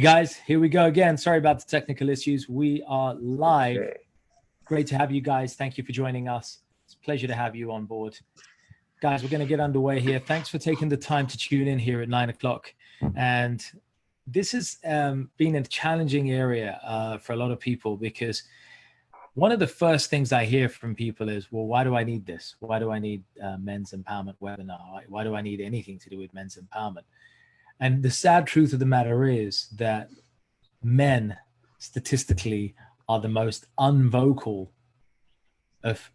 Guys, here we go again. Sorry about the technical issues. We are live. Okay. Great to have you guys. Thank you for joining us. It's a pleasure to have you on board. Guys, we're going to get underway here. Thanks for taking the time to tune in here at 9 o'clock. And this has been a challenging area for a lot of people, because one of the first things I hear from people is, well, why do I need this? Why do I need men's empowerment webinar? Why do I need anything to do with men's empowerment? And the sad truth of the matter is that men statistically are the most unvocal of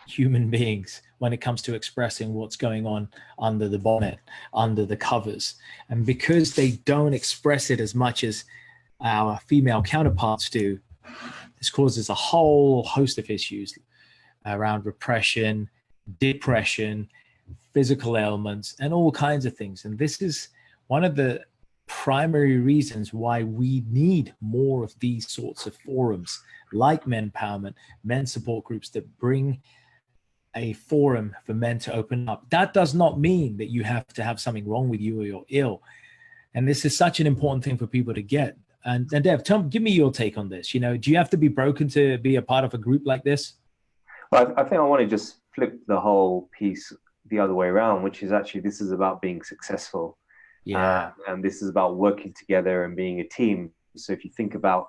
human beings when it comes to expressing what's going on under the bonnet, under the covers. And because they don't express it as much as our female counterparts do, this causes a whole host of issues around repression, depression, physical ailments, and all kinds of things. And this is one of the primary reasons why we need more of these sorts of forums like Men Empowerment, men support groups that bring a forum for men to open up. That does not mean that you have to have something wrong with you or you're ill. And this is such an important thing for people to get. And Dev, give me your take on this. You know, do you have to be broken to be a part of a group like this? Well, I think I want to just flip the whole piece the other way around, which is actually this is about being successful. Yeah. And this is about working together and being a team. So if you think about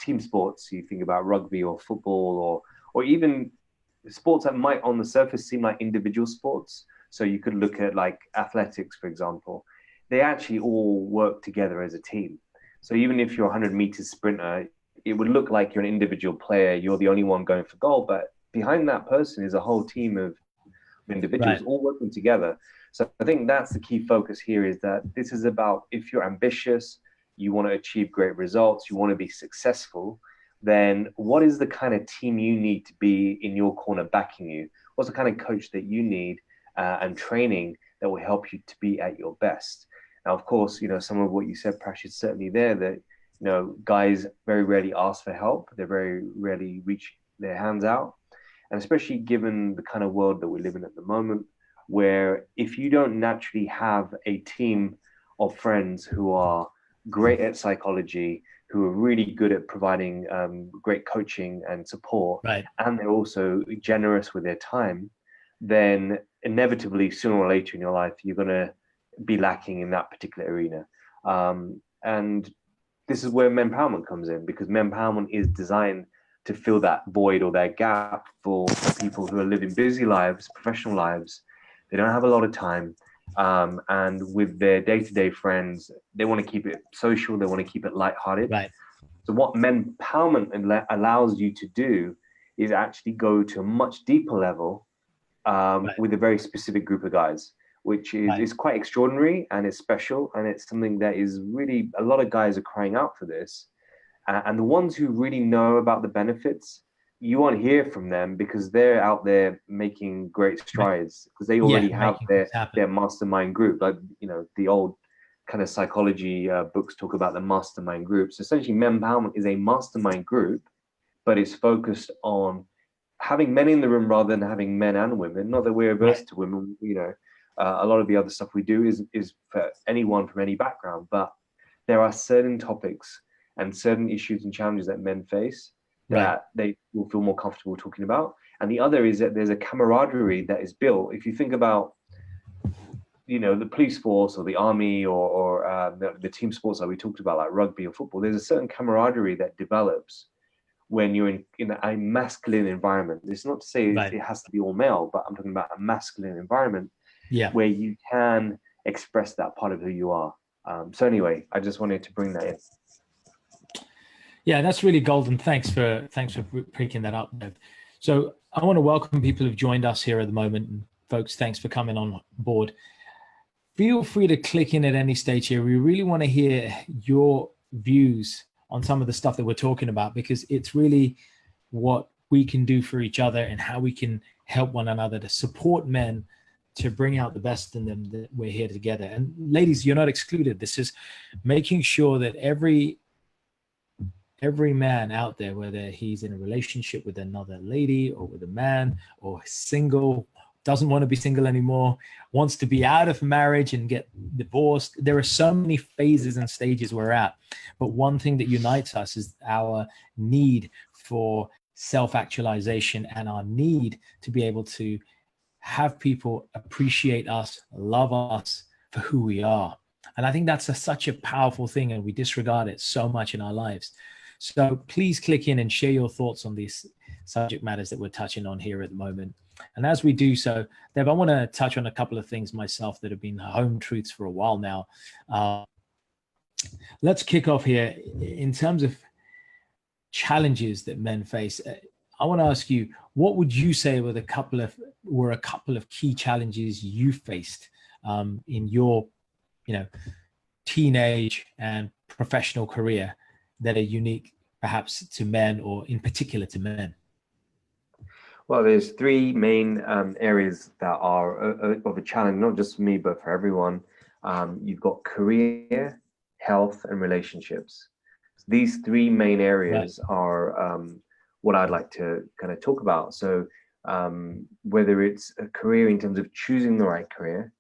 team sports, you think about rugby or football or even sports that might on the surface seem like individual sports. So you could look at like athletics, for example. They actually all work together as a team. So even if you're a 100 meters sprinter, it would look like you're an individual player. You're the only one going for goal, but behind that person is a whole team of individuals all working together. So I think that's the key focus here, is that this is about, if you're ambitious, you want to achieve great results, you want to be successful, then what is the kind of team you need to be in your corner backing you? What's the kind of coach that you need and training that will help you to be at your best? Now, of course, you know, some of what you said, Prash, is certainly there, that, you know, guys very rarely ask for help. They very rarely reach their hands out. And especially given the kind of world that we live in at the moment, where if you don't naturally have a team of friends who are great at psychology, who are really good at providing great coaching and support, and they're also generous with their time, then inevitably, sooner or later in your life, you're going to be lacking in that particular arena. And this is where Men Empowerment comes in, because Men Empowerment is designed to fill that void or that gap for people who are living busy lives, professional lives. They don't have a lot of time. And with their day-to-day friends, they want to keep it social. They want to keep it lighthearted. So what Men Empowerment allows you to do is actually go to a much deeper level with a very specific group of guys, which is quite extraordinary, and it's special, and it's something that is really, a lot of guys are crying out for this. And the ones who really know about the benefits, you won't hear from them because they're out there making great strides, because they already have their mastermind group. Like, you know, the old kind of psychology books talk about the mastermind groups. So essentially, Men Empowerment is a mastermind group, but it's focused on having men in the room rather than having men and women. Not that we're averse to women, you know. A lot of the other stuff we do is for anyone from any background, but there are certain topics and certain issues and challenges that men face that they will feel more comfortable talking about. And the other is that there's a camaraderie that is built. If you think about, you know, the police force or the army or the team sports that we talked about, like rugby or football, there's a certain camaraderie that develops when you're in a masculine environment. It's not to say it has to be all male, but I'm talking about a masculine environment where you can express that part of who you are. So anyway, I just wanted to bring that in. Yeah, that's really golden. Thanks for picking that up, Dev. So I want to welcome people who've joined us here at the moment. And folks, thanks for coming on board. Feel free to click in at any stage here. We really want to hear your views on some of the stuff that we're talking about, because it's really what we can do for each other and how we can help one another to support men to bring out the best in them, that we're here together. And ladies, you're not excluded. This is making sure that every man out there, whether he's in a relationship with another lady or with a man or single doesn't want to be single anymore, wants to be out of marriage and get divorced. There are so many phases and stages we're at. But one thing that unites us is our need for self-actualization and our need to be able to have people appreciate us, love us for who we are. And I think that's such a powerful thing, and we disregard it so much in our lives. So please click in and share your thoughts on these subject matters that we're touching on here at the moment. And as we do so, Dev, I want to touch on a couple of things myself that have been home truths for a while now. Let's kick off here in terms of challenges that men face. I want to ask you, what would you say were a couple of key challenges you faced in your, teenage and professional career that are unique, perhaps to men, or in particular to men? Well, there's three main areas that are of a challenge, not just for me, but for everyone. You've got career, health, and relationships. These three main areas are what I'd like to kind of talk about. So whether it's a career in terms of choosing the right career,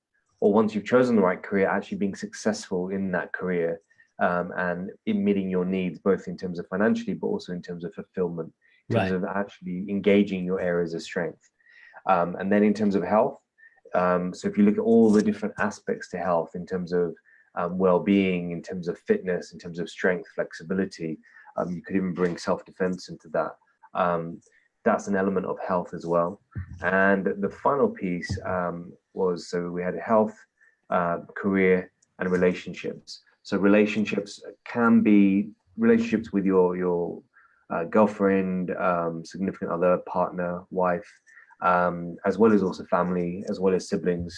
or once you've chosen the right career, actually being successful in that career and in meeting your needs, both in terms of financially, but also in terms of fulfillment, in terms of actually engaging your areas of strength. And then in terms of health, so if you look at all the different aspects to health in terms of well-being, in terms of fitness, in terms of strength, flexibility, you could even bring self-defense into that. That's an element of health as well. And the final piece was, so we had health, career, and relationships. So relationships can be relationships with your girlfriend, significant other, partner, wife, as well as also family, as well as siblings,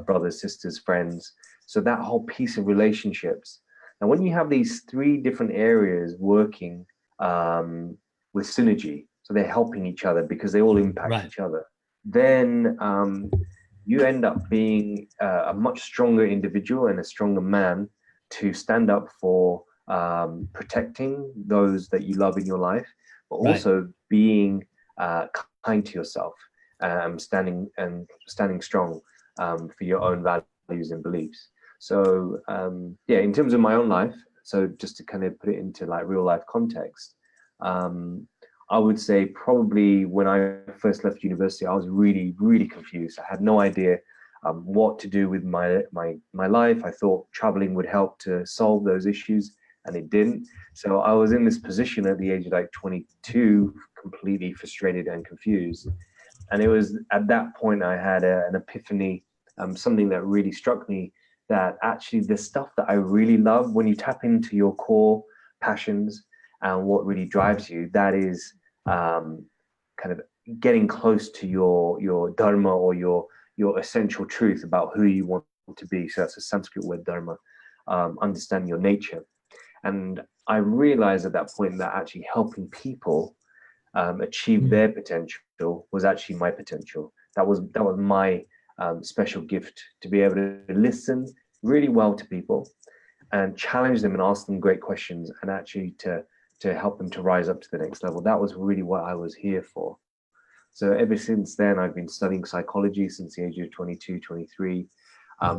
brothers, sisters, friends. So that whole piece of relationships. And when you have these three different areas working with synergy, so they're helping each other because they all impact each other, then you end up being a much stronger individual and a stronger man to stand up for protecting those that you love in your life, but also being kind to yourself, standing strong for your own values and beliefs. So in terms of my own life, so just to kind of put it into like real life context, I would say probably when I first left university, I was really, really confused. I had no idea what to do with my life. I thought traveling would help to solve those issues, and it didn't. So I was in this position at the age of like 22, completely frustrated and confused. And it was at that point I had an epiphany, something that really struck me, that actually the stuff that I really love, when you tap into your core passions and what really drives you, that is kind of getting close to your dharma, or your essential truth about who you want to be. So that's a Sanskrit word, dharma, understanding your nature. And I realized at that point that actually helping people achieve their potential was actually my potential. That was my special gift, to be able to listen really well to people and challenge them and ask them great questions, and actually to help them to rise up to the next level. That was really what I was here for. So ever since then, I've been studying psychology since the age of 22, 23,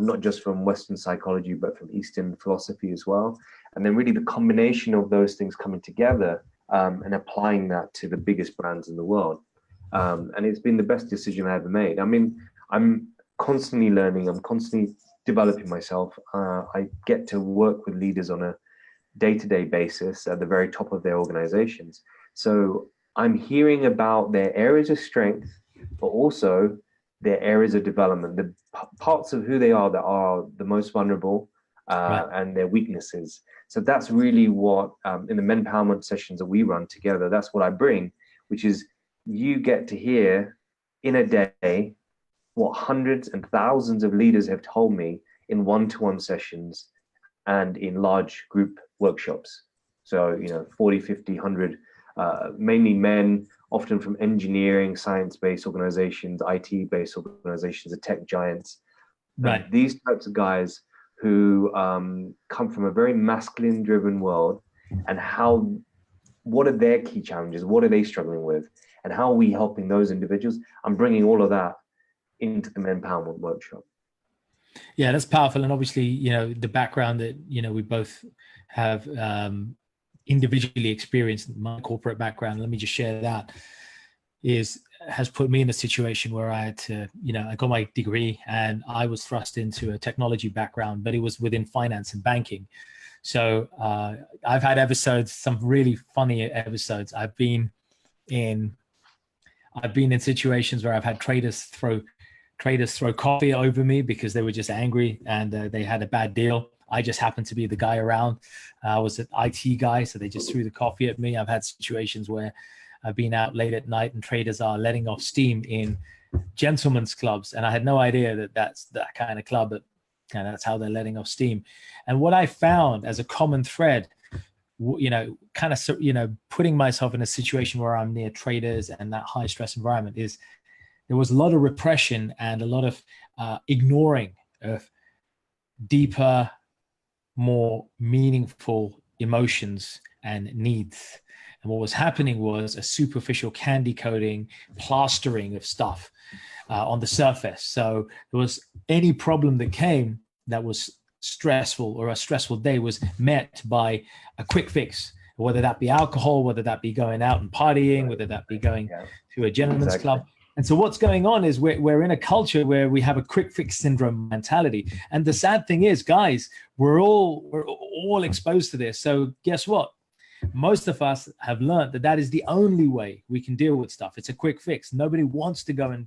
not just from Western psychology, but from Eastern philosophy as well. And then really the combination of those things coming together and applying that to the biggest brands in the world. And it's been the best decision I ever made. I mean, I'm constantly learning. I'm constantly developing myself. I get to work with leaders on a day-to-day basis at the very top of their organizations. So I'm hearing about their areas of strength, but also their areas of development, the parts of who they are that are the most vulnerable, and their weaknesses. So that's really what, in the men empowerment sessions that we run together, that's what I bring, which is you get to hear in a day what hundreds and thousands of leaders have told me in one-to-one sessions and in large group workshops. So, 40, 50, 100, mainly men, often from engineering, science-based organizations, IT-based organizations, the tech giants. Right. These types of guys who come from a very masculine-driven world, and what are their key challenges? What are they struggling with? And how are we helping those individuals? I'm bringing all of that into the empowerment workshop. Yeah, that's powerful. And obviously, you know, the background that, you know, we both have individually experienced, my corporate background, let me just share that, has put me in a situation where I had to, you know, I got my degree and I was thrust into a technology background, but it was within finance and banking. So I've had episodes, some really funny episodes. I've been in situations where I've had traders throw coffee over me because they were just angry and they had a bad deal. I just happened to be the guy around. I was an IT guy, so they just threw the coffee at me. I've had situations where I've been out late at night and traders are letting off steam in gentlemen's clubs, and I had no idea that that's that kind of club, and that's how they're letting off steam. And what I found as a common thread, you know, kind of, you know, putting myself in a situation where I'm near traders and that high stress environment, is there was a lot of repression and a lot of ignoring of deeper, more meaningful emotions and needs. And what was happening was a superficial candy coating, plastering of stuff on the surface. So there was any problem that came that was stressful, or a stressful day, was met by a quick fix, whether that be alcohol, whether that be going out and partying, whether that be going to a gentleman's club. And so what's going on is we're in a culture where we have a quick fix syndrome mentality. And the sad thing is, guys, we're all exposed to this. So guess what? Most of us have learned that is the only way we can deal with stuff. It's a quick fix. Nobody wants to go and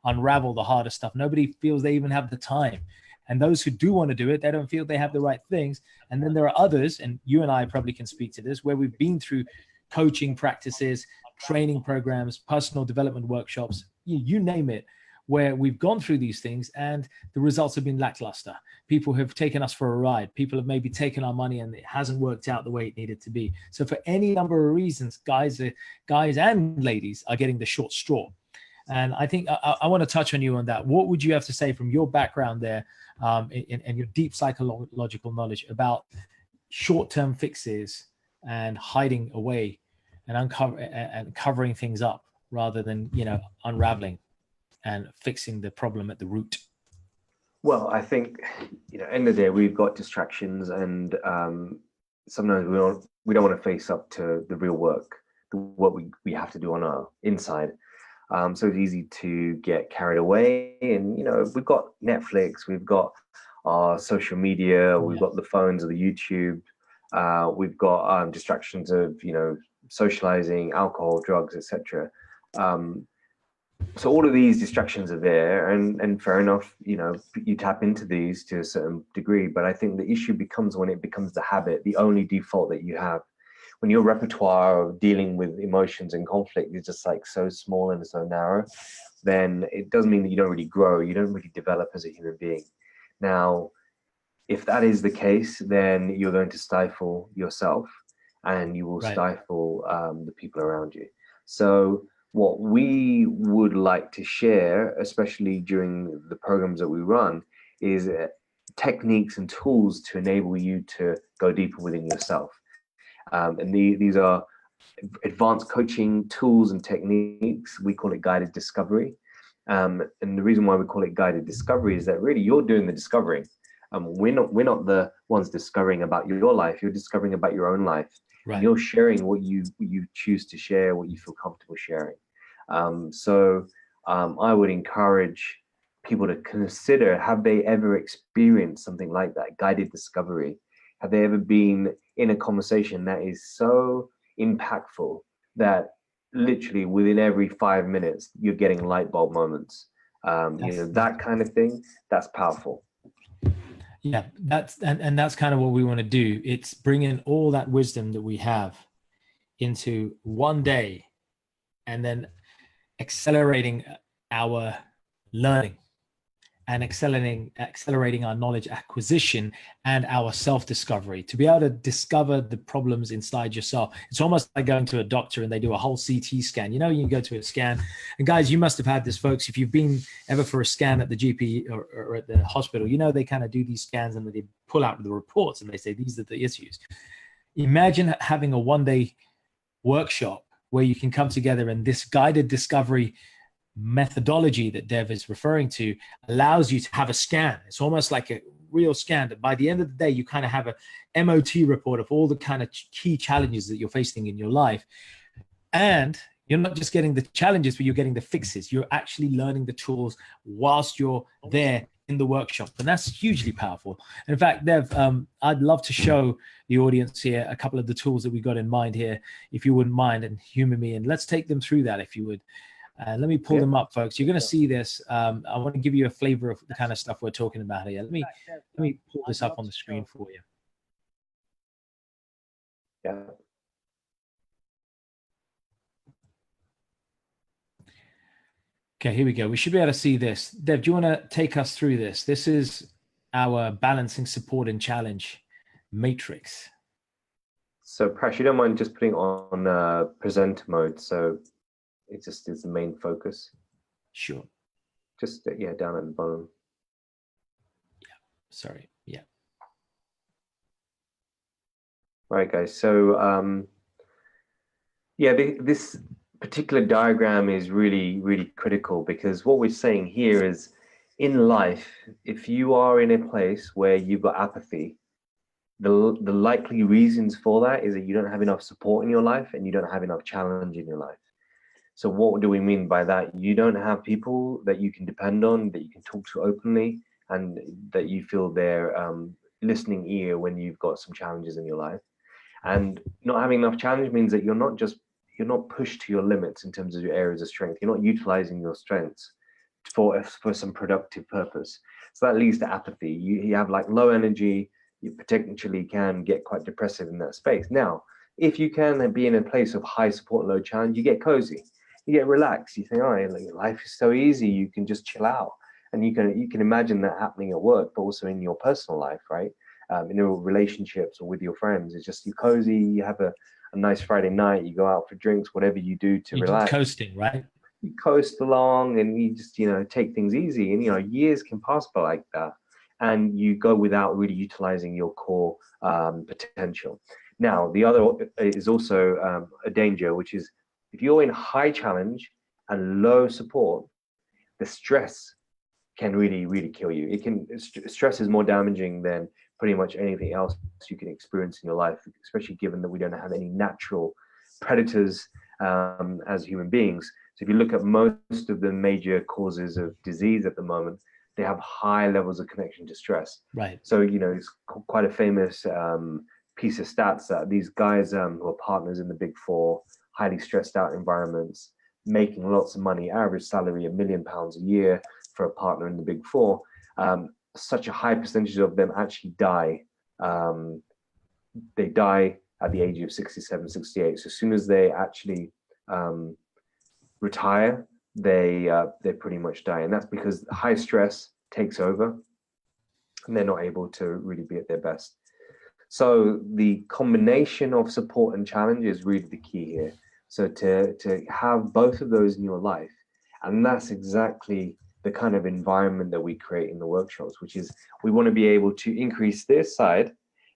unravel the harder stuff. Nobody feels they even have the time. And those who do want to do it, they don't feel they have the right things. And then there are others, and you and I probably can speak to this, where we've been through coaching practices, training programs, personal development workshops, you name it, where we've gone through these things and the results have been lackluster. People have taken us for a ride. People have maybe taken our money and it hasn't worked out the way it needed to be. So for any number of reasons, guys and ladies are getting the short straw. And I think I want to touch on you on that. What would you have to say from your background there and your deep psychological knowledge about short-term fixes and hiding away and covering things up rather than, you know, unraveling and fixing the problem at the root? Well, I think, you know, end of the day, we've got distractions, and sometimes we don't want to face up to the real work, what we have to do on our inside. So it's easy to get carried away, and, you know, we've got Netflix, we've got our social media, we've got the phones or the YouTube, we've got distractions of, you know, socializing, alcohol, drugs, etc. So all of these distractions are there, and fair enough, you know, you tap into these to a certain degree. But I think the issue becomes when it becomes the habit, the only default that you have. When your repertoire of dealing with emotions and conflict is just like so small and so narrow, then it doesn't mean that you don't really grow, you don't really develop as a human being. Now, if that is the case, then you're going to stifle yourself, and you will stifle the people around you. So what we would like to share, especially during the programs that we run, is techniques and tools to enable you to go deeper within yourself. And these are advanced coaching tools and techniques. We call it guided discovery. And the reason why we call it guided discovery is that really you're doing the discovering. We're not the ones discovering about your life. You're discovering about your own life. Right. And you're sharing what you choose to share, what you feel comfortable sharing. So I would encourage people to consider, have they ever experienced something like that, guided discovery? Have they ever been in a conversation that is so impactful that literally within every 5 minutes, you're getting light bulb moments? You know, that kind of thing, that's powerful. Yeah, that's kind of what we want to do. It's bringing all that wisdom that we have into one day and then accelerating our learning and accelerating our knowledge acquisition and our self-discovery, to be able to discover the problems inside yourself. It's almost like going to a doctor and they do a whole CT scan. You know, you can go to a scan, and guys, you must have had this, folks. If you've been ever for a scan at the GP or at the hospital, you know, they kind of do these scans and they pull out the reports and they say, these are the issues. Imagine having a one-day workshop where you can come together and this guided discovery methodology that Dev is referring to allows you to have a scan. It's almost like a real scan that by the end of the day, you kind of have a MOT report of all the kind of key challenges that you're facing in your life. And you're not just getting the challenges, but you're getting the fixes. You're actually learning the tools whilst you're there in the workshop. And that's hugely powerful. And in fact, Dev, I'd love to show the audience here a couple of the tools that we got in mind here, if you wouldn't mind, and humor me. And let's take them through that, if you would. Let me pull them up, folks. You're going to see this. I want to give you a flavor of the kind of stuff we're talking about here. Let me pull this up on the screen for you. Yeah. Okay, here we go. We should be able to see this. Dev, do you want to take us through this? This is our balancing support and challenge matrix. So Prash, you don't mind just putting on presenter mode, so it just is the main focus. Sure. Just down at the bottom. Yeah. Sorry. Yeah. All right, guys. So this particular diagram is really, really critical, because what we're saying here is, in life, if you are in a place where you've got apathy, the likely reasons for that is that you don't have enough support in your life and you don't have enough challenge in your life. So what do we mean by that? You don't have people that you can depend on, that you can talk to openly, and that you feel their listening ear when you've got some challenges in your life. And not having enough challenge means that you're not pushed to your limits in terms of your areas of strength. You're not utilizing your strengths for some productive purpose. So that leads to apathy. You have like low energy. You potentially can get quite depressive in that space. Now, if you can be in a place of high support, low challenge, you get cozy, you get relaxed. You think, oh, life is so easy. You can just chill out, and you can imagine that happening at work, but also in your personal life, right? In your relationships or with your friends. It's just you cozy. You have a nice Friday night. You go out for drinks, whatever you do to relax. Just coasting, right? You coast along, and you just take things easy. And years can pass by like that, and you go without really utilizing your core potential. Now, the other is also a danger, which is if you're in high challenge and low support, the stress can really, really kill you. Stress is more damaging than pretty much anything else you can experience in your life, especially given that we don't have any natural predators as human beings. So if you look at most of the major causes of disease at the moment, they have high levels of connection to stress. Right. So, it's quite a famous piece of stats that these guys who are partners in the Big Four, highly stressed out environments, making lots of money, average salary £1 million a year for a partner in the Big Four, such a high percentage of them actually die. They die at the age of 67, 68. So as soon as they actually retire, they pretty much die. And that's because high stress takes over and they're not able to really be at their best. So the combination of support and challenge is really the key here. So to have both of those in your life, and that's exactly the kind of environment that we create in the workshops, which is we want to be able to increase this side,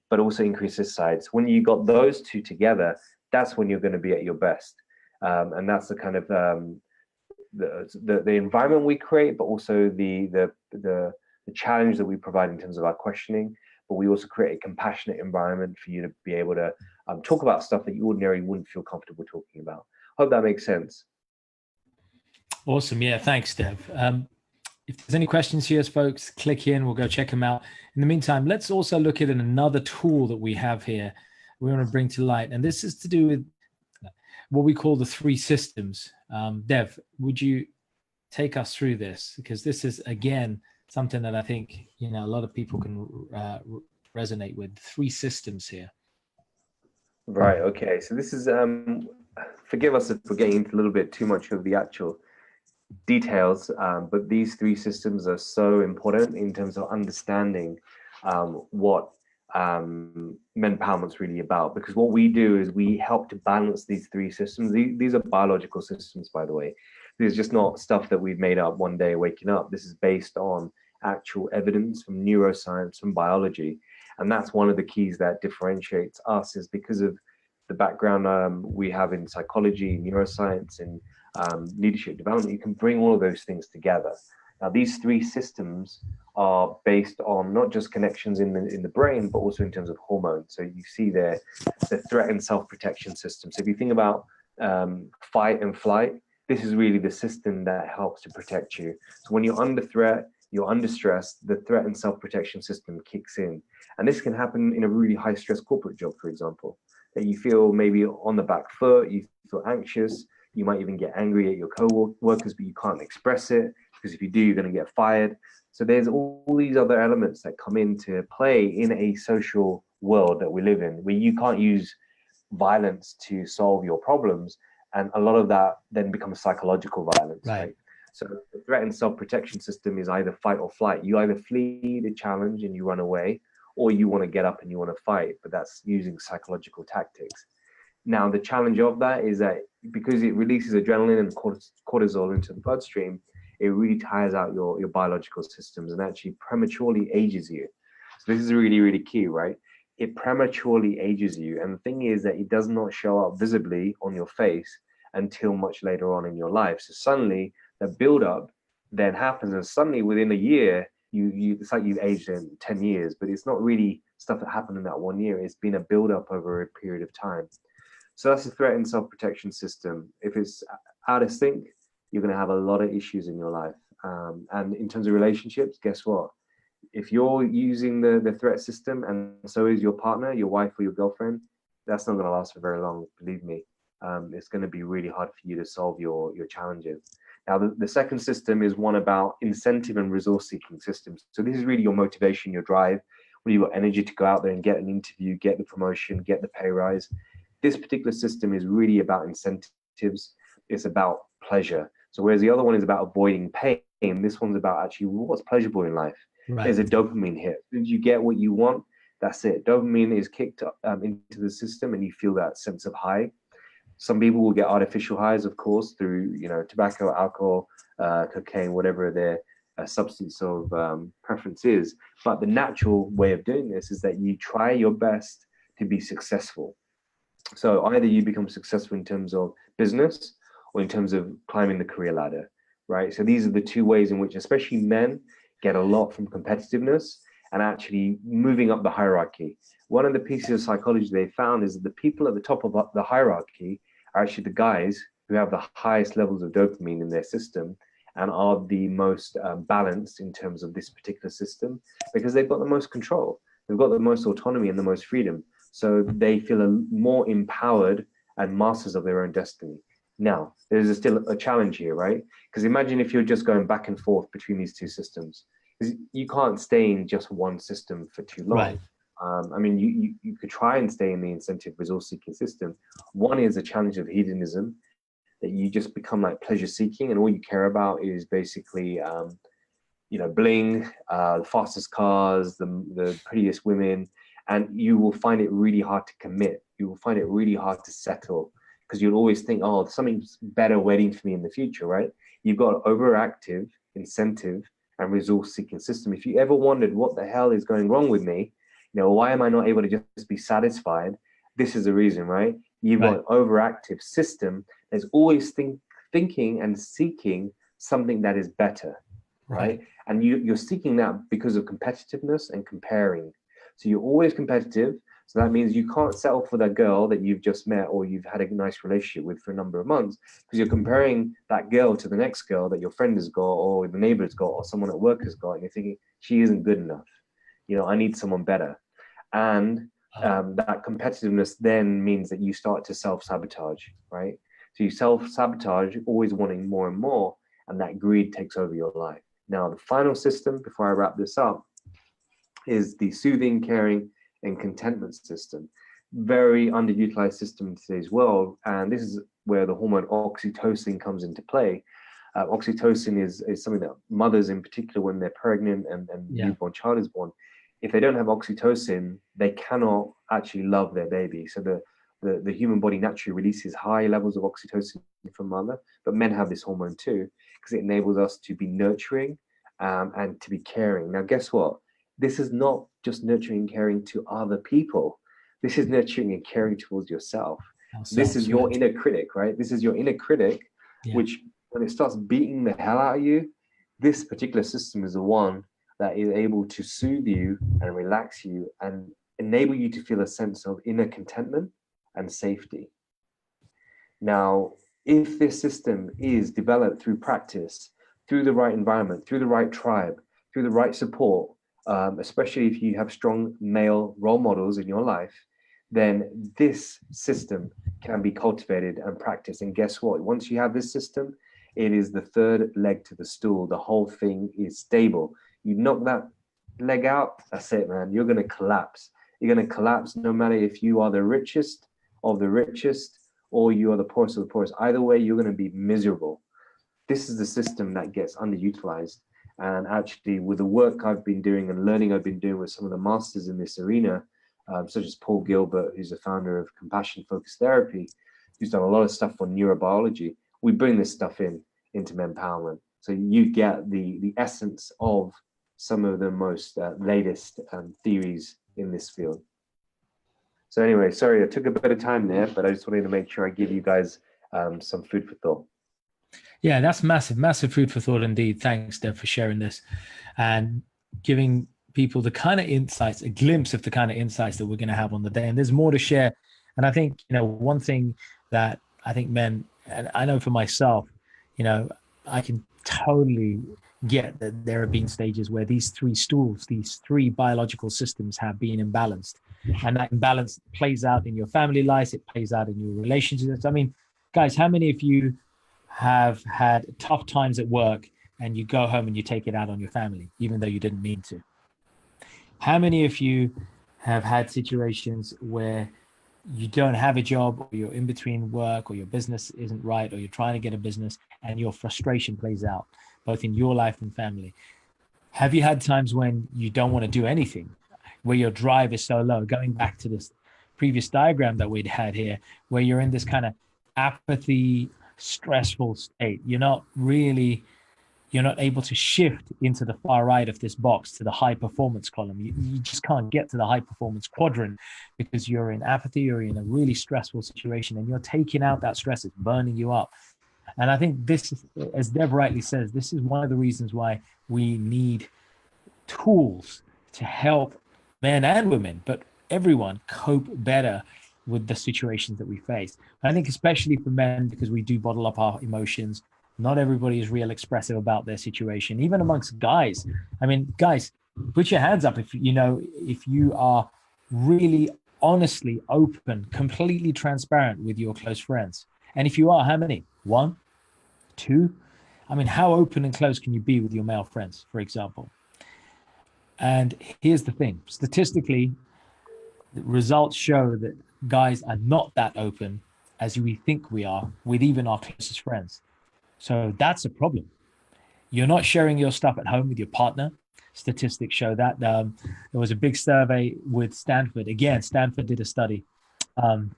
but also increase this side. So when you got those two together, that's when you're going to be at your best. And that's the kind of the environment we create, but also the challenge that we provide in terms of our questioning. But we also create a compassionate environment for you to be able to talk about stuff that you ordinarily wouldn't feel comfortable talking about. Hope that makes sense. Awesome. Yeah, thanks, Dev. If there's any questions here, folks, click in. We'll go check them out. In the meantime, let's also look at another tool that we have here we want to bring to light. And this is to do with what we call the 3 systems. Dev, would you take us through this? Because this is, again, something that I think a lot of people can resonate with. 3 systems here. Right. Okay. So this is forgive us if we're getting into a little bit too much of the actual details, but these 3 systems are so important in terms of understanding what men empowerment's really about. Because what we do is we help to balance these 3 systems. These are biological systems, by the way. This is just not stuff that we've made up one day waking up. This is based on actual evidence from neuroscience, from biology. And that's one of the keys that differentiates us, is because of the background we have in psychology, neuroscience, and leadership development, you can bring all of those things together. Now, these three systems are based on not just connections in the brain, but also in terms of hormones. So you see there the threat and self-protection system. So if you think about fight and flight, this is really the system that helps to protect you. So when you're under threat, you're under stress, the threat and self-protection system kicks in. And this can happen in a really high stress corporate job, for example, that you feel maybe on the back foot, you feel anxious, you might even get angry at your co-workers, but you can't express it because if you do, you're going to get fired. So there's all these other elements that come into play in a social world that we live in, where you can't use violence to solve your problems. And a lot of that then becomes psychological violence, right? So the threat and self-protection system is either fight or flight. You either flee the challenge and you run away, or you want to get up and you want to fight, but that's using psychological tactics. Now, the challenge of that is that because it releases adrenaline and cortisol into the bloodstream, it really tires out your biological systems and actually prematurely ages you. So this is really, really key, right? It prematurely ages you. And the thing is that it does not show up visibly on your face until much later on in your life. So suddenly the buildup then happens, and suddenly within a year, it's like you've aged in 10 years, but it's not really stuff that happened in that 1 year. It's been a buildup over a period of time. So that's the threat and self-protection system. If it's out of sync, you're going to have a lot of issues in your life. And in terms of relationships, guess what? If you're using the threat system and so is your partner, your wife or your girlfriend, that's not going to last for very long, believe me. It's going to be really hard for you to solve your challenges. Now, the second system is one about incentive and resource-seeking systems. So this is really your motivation, your drive, when you've got energy to go out there and get an interview, get the promotion, get the pay rise. This particular system is really about incentives. It's about pleasure. So whereas the other one is about avoiding pain, this one's about actually what's pleasurable in life. Right. There's a dopamine hit. As you get what you want, that's it. Dopamine is kicked into the system and you feel that sense of high. Some people will get artificial highs, of course, through tobacco, alcohol, cocaine, whatever their substance of preference is. But the natural way of doing this is that you try your best to be successful. So either you become successful in terms of business or in terms of climbing the career ladder, right? So these are the two ways in which especially men get a lot from competitiveness and actually moving up the hierarchy. One of the pieces of psychology they found is that the people at the top of the hierarchy are actually the guys who have the highest levels of dopamine in their system and are the most balanced in terms of this particular system because they've got the most control. They've got the most autonomy and the most freedom. So they feel more empowered and masters of their own destiny. Now, there's still a challenge here, right? Because imagine if you're just going back and forth between these two systems. You can't stay in just one system for too long. Right. I mean, you could try and stay in the incentive resource-seeking system. One is a challenge of hedonism, that you just become like pleasure-seeking, and all you care about is basically, bling, the fastest cars, the prettiest women, and you will find it really hard to commit. You will find it really hard to settle because you'll always think, oh, something's better waiting for me in the future, right? You've got an overactive incentive and resource-seeking system. If you ever wondered what the hell is going wrong with me, why am I not able to just be satisfied? This is the reason, right? You've got an overactive system that's always thinking and seeking something that is better, right? And you're seeking that because of competitiveness and comparing. So you're always competitive. So that means you can't settle for that girl that you've just met or you've had a nice relationship with for a number of months because you're comparing that girl to the next girl that your friend has got or the neighbor has got or someone at work has got, and you're thinking, she isn't good enough. I need someone better. And that competitiveness then means that you start to self-sabotage, right? So you self-sabotage, always wanting more and more, and that greed takes over your life. Now, the final system, before I wrap this up, is the soothing, caring, and contentment system. Very underutilized system in today's world, and this is where the hormone oxytocin comes into play. Oxytocin is something that mothers in particular, when they're pregnant and newborn child is born, if they don't have oxytocin, they cannot actually love their baby. So the human body naturally releases high levels of oxytocin from mother, but men have this hormone too, because it enables us to be nurturing and to be caring. Now, guess what? This is not just nurturing and caring to other people. This is nurturing and caring towards yourself. This is your inner critic, right? This is your inner critic which when it starts beating the hell out of you, this particular system is the one that is able to soothe you and relax you and enable you to feel a sense of inner contentment and safety. Now, if this system is developed through practice, through the right environment, through the right tribe, through the right support, especially if you have strong male role models in your life, then this system can be cultivated and practiced. And guess what? Once you have this system, it is the third leg to the stool. The whole thing is stable. You knock that leg out, that's it, man. You're going to collapse. You're going to collapse no matter if you are the richest of the richest or you are the poorest of the poorest. Either way, you're going to be miserable. This is the system that gets underutilized. And actually, with the work I've been doing and learning I've been doing with some of the masters in this arena, such as Paul Gilbert, who's the founder of Compassion-Focused Therapy, who's done a lot of stuff on neurobiology, we bring this stuff into empowerment. So you get the essence of some of the most latest theories in this field. So anyway, sorry, I took a bit of time there, but I just wanted to make sure I give you guys some food for thought. Yeah, that's massive food for thought indeed. Thanks, Dev, for sharing this and giving people the kind of insights, a glimpse of the kind of insights that we're going to have on the day. And there's more to share. And I think, one thing that I think men, and I know for myself, I can totally get that there have been stages where these three stools, these three biological systems have been imbalanced. And that imbalance plays out in your family lives, it plays out in your relationships. I mean, guys, how many of you have had tough times at work and you go home and you take it out on your family, even though you didn't mean to? How many of you have had situations where you don't have a job, or you're in between work, or your business isn't right, or you're trying to get a business and your frustration plays out both in your life and family? Have you had times when you don't want to do anything, where your drive is so low? Going back to this previous diagram that we'd had here, where you're in this kind of apathy, stressful state. You're not able to shift into the far right of this box to the high performance column. You just can't get to the high performance quadrant because you're in apathy, or you're in a really stressful situation, and you're taking out that stress. It's burning you up. And I think this is, as Dev rightly says, this is one of the reasons why we need tools to help men and women, but everyone, cope better with the situations that we face. I think especially for men, because we do bottle up our emotions. Not everybody is real expressive about their situation, even amongst guys. I mean, guys, put your hands up if you are really honestly open, completely transparent with your close friends. And if you are, how many? 1, 2? I mean, how open and close can you be with your male friends, for example? And here's the thing. Statistically, the results show that guys are not that open as we think we are with even our closest friends. So that's a problem. You're not sharing your stuff at home with your partner. Statistics show that. There was a big survey with Stanford. Again, Stanford did a study on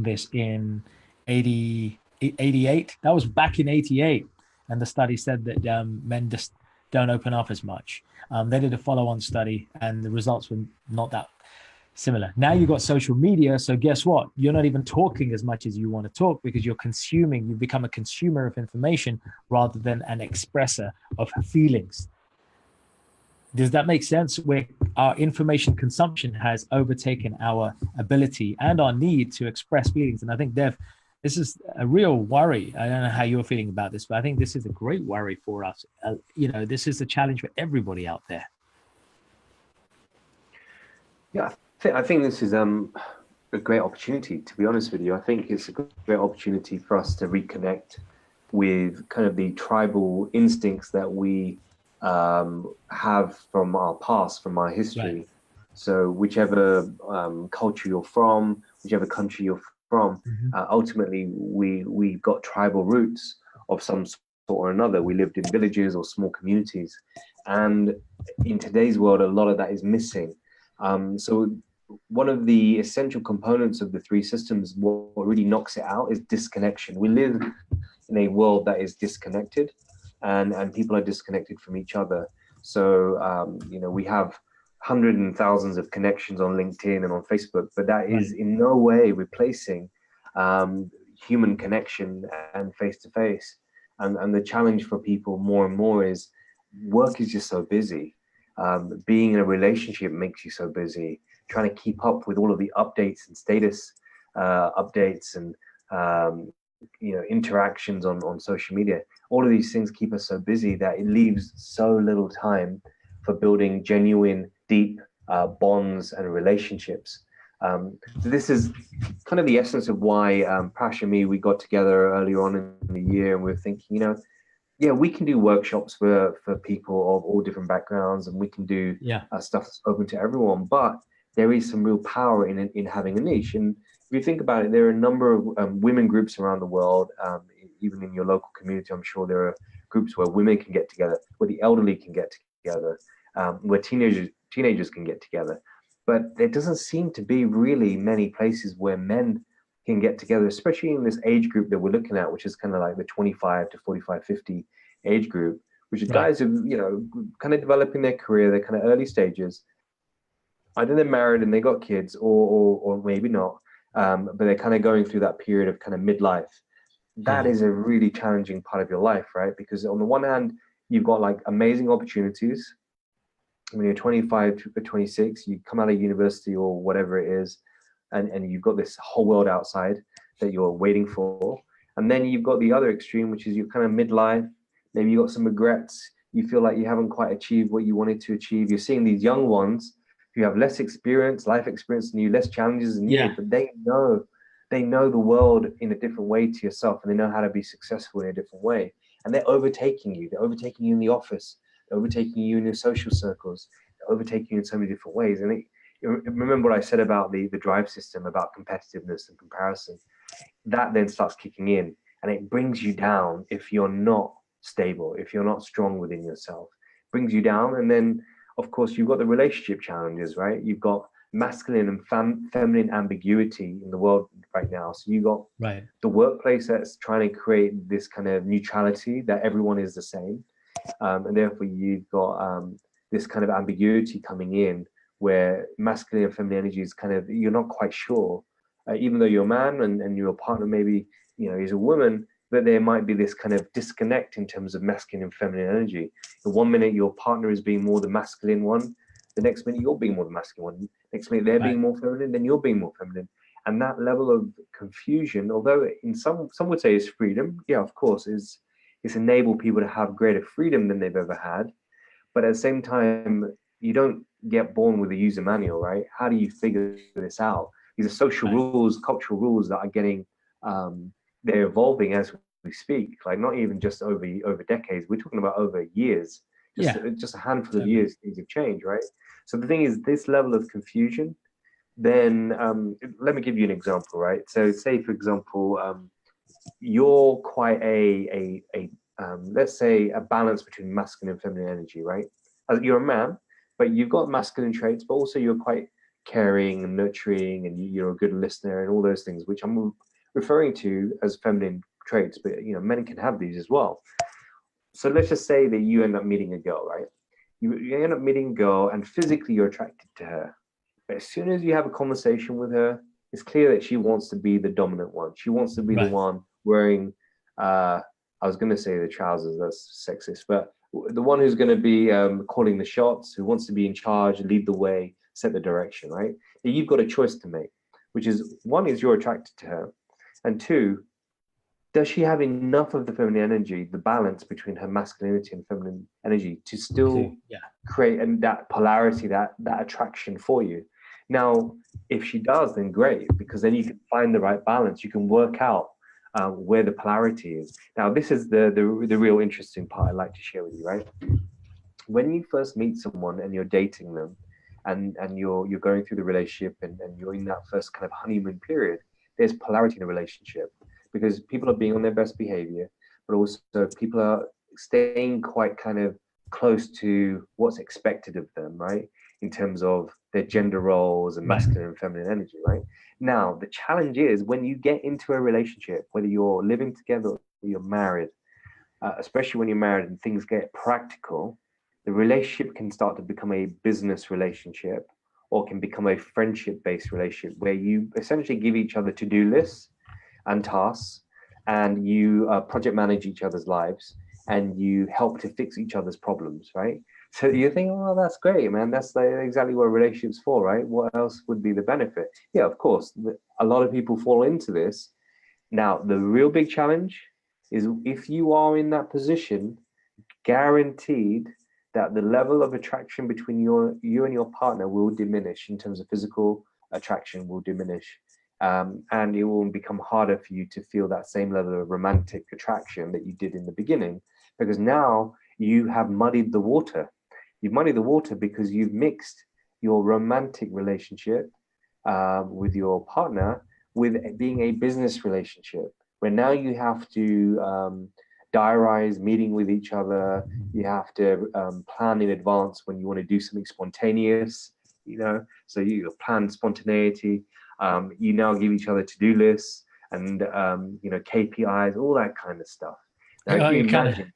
this in 88. That was back in 88. And the study said that men just don't open up as much. They did a follow-on study, and the results were not that similar. Now you've got social media, so guess what? You're not even talking as much as you want to talk, because you've become a consumer of information rather than an expresser of feelings. Does that make sense? Where our information consumption has overtaken our ability and our need to express feelings. And I think, Dev, this is a real worry. I don't know how you're feeling about this, but I think this is a great worry for us. This is a challenge for everybody out there. Yeah, I think this is a great opportunity, to be honest with you. I think it's a great opportunity for us to reconnect with kind of the tribal instincts that we have from our past, from our history. Right. So whichever culture you're from, whichever country you're from, ultimately we've got tribal roots of some sort or another. We lived in villages or small communities. And in today's world, a lot of that is missing. So one of the essential components of the three systems, what really knocks it out, is disconnection. We live in a world that is disconnected, and people are disconnected from each other. So, we have hundreds and thousands of connections on LinkedIn and on Facebook, but that is in no way replacing human connection and face to face. And the challenge for people more and more is work is just so busy. Being in a relationship makes you so busy. Trying to keep up with all of the updates and status updates and interactions on social media. All of these things keep us so busy that it leaves so little time for building genuine, deep bonds and relationships. So this is kind of the essence of why Prash and me, we got together earlier on in the year, and we were thinking, yeah, we can do workshops for people of all different backgrounds, and we can do stuff that's open to everyone. But there is some real power in having a niche. And if you think about it, there are a number of women groups around the world, even in your local community. I'm sure there are groups where women can get together, where the elderly can get together, where teenagers can get together. But there doesn't seem to be really many places where men can get together, especially in this age group that we're looking at, which is kind of like the 25 to 45, 50 age group, which is guys who, kind of developing their career, they're kind of early stages. Either they're married and they got kids, or maybe not, but they're kind of going through that period of kind of midlife. That is a really challenging part of your life, right? Because on the one hand, you've got like amazing opportunities. When you're 25 to 26, you come out of university or whatever it is, and you've got this whole world outside that you're waiting for. And then you've got the other extreme, which is you're kind of midlife. Maybe you got some regrets. You feel like you haven't quite achieved what you wanted to achieve. You're seeing these young ones who have less experience, life experience than you, less challenges than you, but they know the world in a different way to yourself, and they know how to be successful in a different way. And they're overtaking you. They're overtaking you in the office. They're overtaking you in your social circles. They're overtaking you in so many different ways. And remember what I said about the drive system, about competitiveness and comparison. That then starts kicking in, and it brings you down if you're not stable, if you're not strong within yourself. It brings you down. And then, of course, you've got the relationship challenges, right? You've got masculine and feminine ambiguity in the world right now. So you got the workplace that's trying to create this kind of neutrality that everyone is the same. And therefore you've got this kind of ambiguity coming in where masculine and feminine energy is kind of, you're not quite sure, even though you're a man and your partner maybe, is a woman, but there might be this kind of disconnect in terms of masculine and feminine energy. The 1 minute your partner is being more the masculine one, the next minute you're being more the masculine one, next minute they're being more feminine, then you're being more feminine. And that level of confusion, although in some would say is freedom, of course, it's enabled people to have greater freedom than they've ever had. But at the same time, you don't get born with a user manual, right? How do you figure this out? These are social rules, cultural rules that are getting, they're evolving as we speak. Like not even just over decades, we're talking about over years. Just a handful of years, things have changed, right? So the thing is, this level of confusion, then let me give you an example, right? So say, for example, you're quite let's say a balance between masculine and feminine energy, right? You're a man, but you've got masculine traits, but also you're quite caring and nurturing, and you're a good listener and all those things, which I'm referring to as feminine traits, but men can have these as well. So let's just say that you end up meeting a girl, right? You end up meeting a girl and physically you're attracted to her. But as soon as you have a conversation with her, it's clear that she wants to be the dominant one. She wants to be the one wearing, I was going to say the trousers, that's sexist, but the one who's going to be calling the shots, who wants to be in charge, lead the way, set the direction, right? And you've got a choice to make, which is, one is you're attracted to her, and two, does she have enough of the feminine energy, the balance between her masculinity and feminine energy to still create that polarity, that attraction for you? Now, if she does, then great, because then you can find the right balance. You can work out where the polarity is. Now, this is the real interesting part I'd like to share with you, right? When you first meet someone and you're dating them and you're going through the relationship and you're in that first kind of honeymoon period, there's polarity in a relationship because people are being on their best behavior, but also people are staying quite kind of close to what's expected of them, right? In terms of their gender roles and masculine and feminine energy, right? Now, the challenge is when you get into a relationship, whether you're living together or you're married, especially when you're married and things get practical, the relationship can start to become a business relationship or can become a friendship-based relationship where you essentially give each other to-do lists and tasks, and you project manage each other's lives, and you help to fix each other's problems, right? So you think, oh, that's great, man. That's like exactly what a relationship's for, right? What else would be the benefit? Yeah, of course, a lot of people fall into this. Now, the real big challenge is if you are in that position, guaranteed that the level of attraction between you and your partner will diminish in terms of physical attraction will diminish. And it will become harder for you to feel that same level of romantic attraction that you did in the beginning, because now you have muddied the water. You've muddied the water because you've mixed your romantic relationship with your partner with being a business relationship, where now you have to diarize meeting with each other. You have to plan in advance when you want to do something spontaneous, so you plan spontaneity. You now give each other to-do lists and KPIs, all that kind of stuff. Now, if you imagine,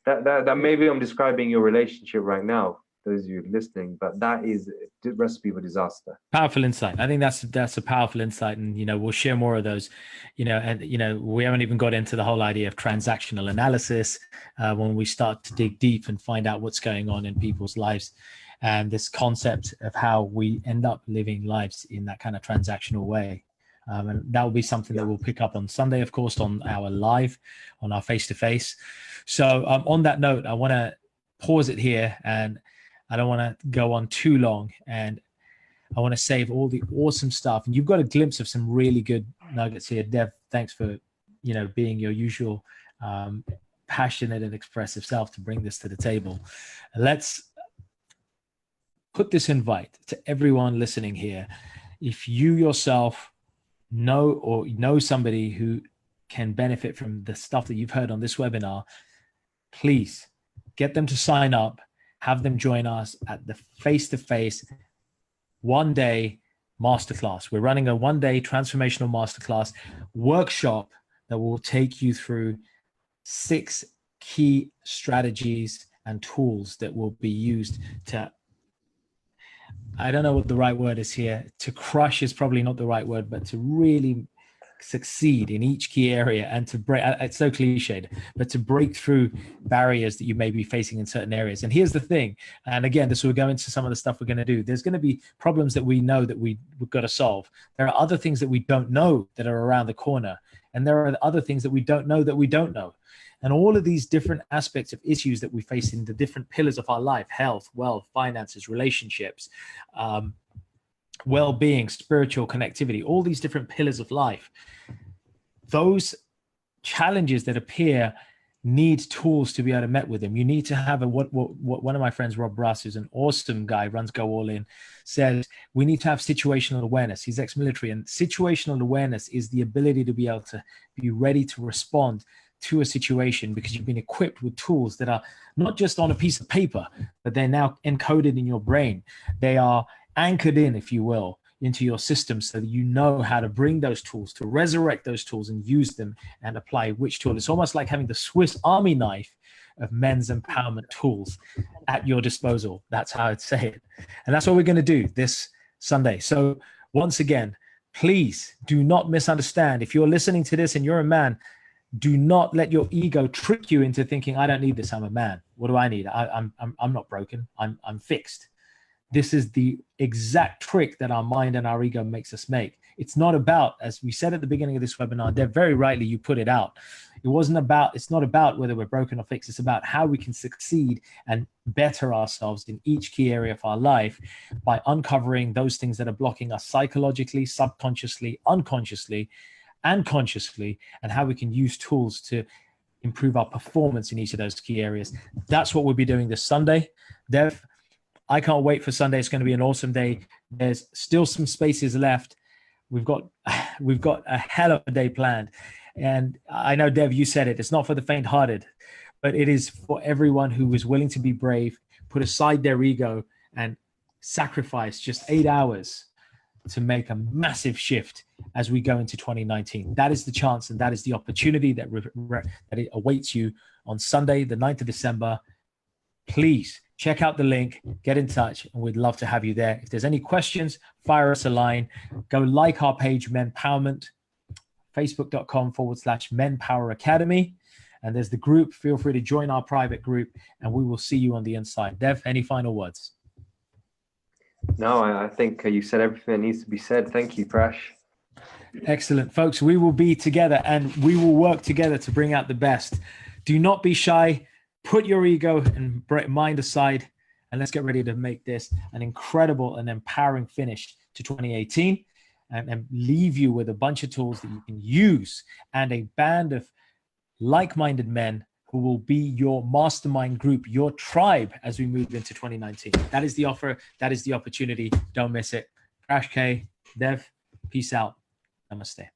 that maybe I'm describing your relationship right now, those of you listening, but that is a recipe for disaster. Powerful insight. I think that's a powerful insight, and we'll share more of those. And we haven't even got into the whole idea of transactional analysis when we start to dig deep and find out what's going on in people's lives, and this concept of how we end up living lives in that kind of transactional way. And that will be something that we'll pick up on Sunday, of course, on our live, on our face-to-face. So on that note, I want to pause it here, and I don't want to go on too long, and I want to save all the awesome stuff. And you've got a glimpse of some really good nuggets here. Dev, thanks for, being your usual passionate and expressive self to bring this to the table. Let's put this invite to everyone listening here. If you yourself know somebody who can benefit from the stuff that you've heard on this webinar, please get them to sign up, have them join us at the face-to-face one-day masterclass. We're running a one-day transformational masterclass workshop that will take you through 6 key strategies and tools that will be used to, I don't know what the right word is here. To crush is probably not the right word, but to really succeed in each key area and to break, it's so cliched, but to break through barriers that you may be facing in certain areas. And here's the thing, and again, this will go into some of the stuff we're going to do. There's going to be problems that we know that we've got to solve. There are other things that we don't know that are around the corner. And there are other things that we don't know that we don't know. And all of these different aspects of issues that we face in the different pillars of our life, health, wealth, finances, relationships, well-being, spiritual connectivity, all these different pillars of life, those challenges that appear need tools to be able to met with them. You need to have what one of my friends, Rob Russ, who's an awesome guy, runs Go All In, says we need to have situational awareness. He's ex-military, and situational awareness is the ability to be able to be ready to respond to a situation because you've been equipped with tools that are not just on a piece of paper, but they're now encoded in your brain. They are anchored in, if you will, into your system so that you know how to bring those tools, to resurrect those tools and use them and apply which tool. It's almost like having the Swiss Army knife of men's empowerment tools at your disposal. That's how I'd say it. And that's what we're going to do this Sunday. So once again, please do not misunderstand. If you're listening to this and you're a man, do not let your ego trick you into thinking, I don't need this. I'm a man. What do I need? I'm not broken. I'm fixed. This is the exact trick that our mind and our ego makes us make. It's not about, as we said at the beginning of this webinar, Deb, very rightly, you put it out. It's not about whether we're broken or fixed. It's about how we can succeed and better ourselves in each key area of our life by uncovering those things that are blocking us psychologically, subconsciously, unconsciously, and consciously, and how we can use tools to improve our performance in each of those key areas. That's what we'll be doing this Sunday. Dev, I can't wait for Sunday. It's going to be an awesome day. There's still some spaces left. We've got a hell of a day planned. And I know, Dev, you said it. It's not for the faint-hearted, but it is for everyone who is willing to be brave, put aside their ego, and sacrifice just 8 hours to make a massive shift as we go into 2019. That is the chance and that is the opportunity that it awaits you on Sunday, the 9th of December. Please check out the link, get in touch, and we'd love to have you there. If there's any questions, fire us a line. Go like our page, Menpowerment. facebook.com/Men Power Academy. And there's the group. Feel free to join our private group, and we will see you on the inside. Dev, any final words? No, I think you said everything that needs to be said. Thank you, Prash. Excellent, folks. We will be together, and we will work together to bring out the best. Do not be shy. Put your ego and mind aside, and let's get ready to make this an incredible and empowering finish to 2018, and leave you with a bunch of tools that you can use and a band of like-minded men who will be your mastermind group, your tribe, as we move into 2019. That is the offer. That is the opportunity. Don't miss it. Prash K, Dev, peace out. Namaste.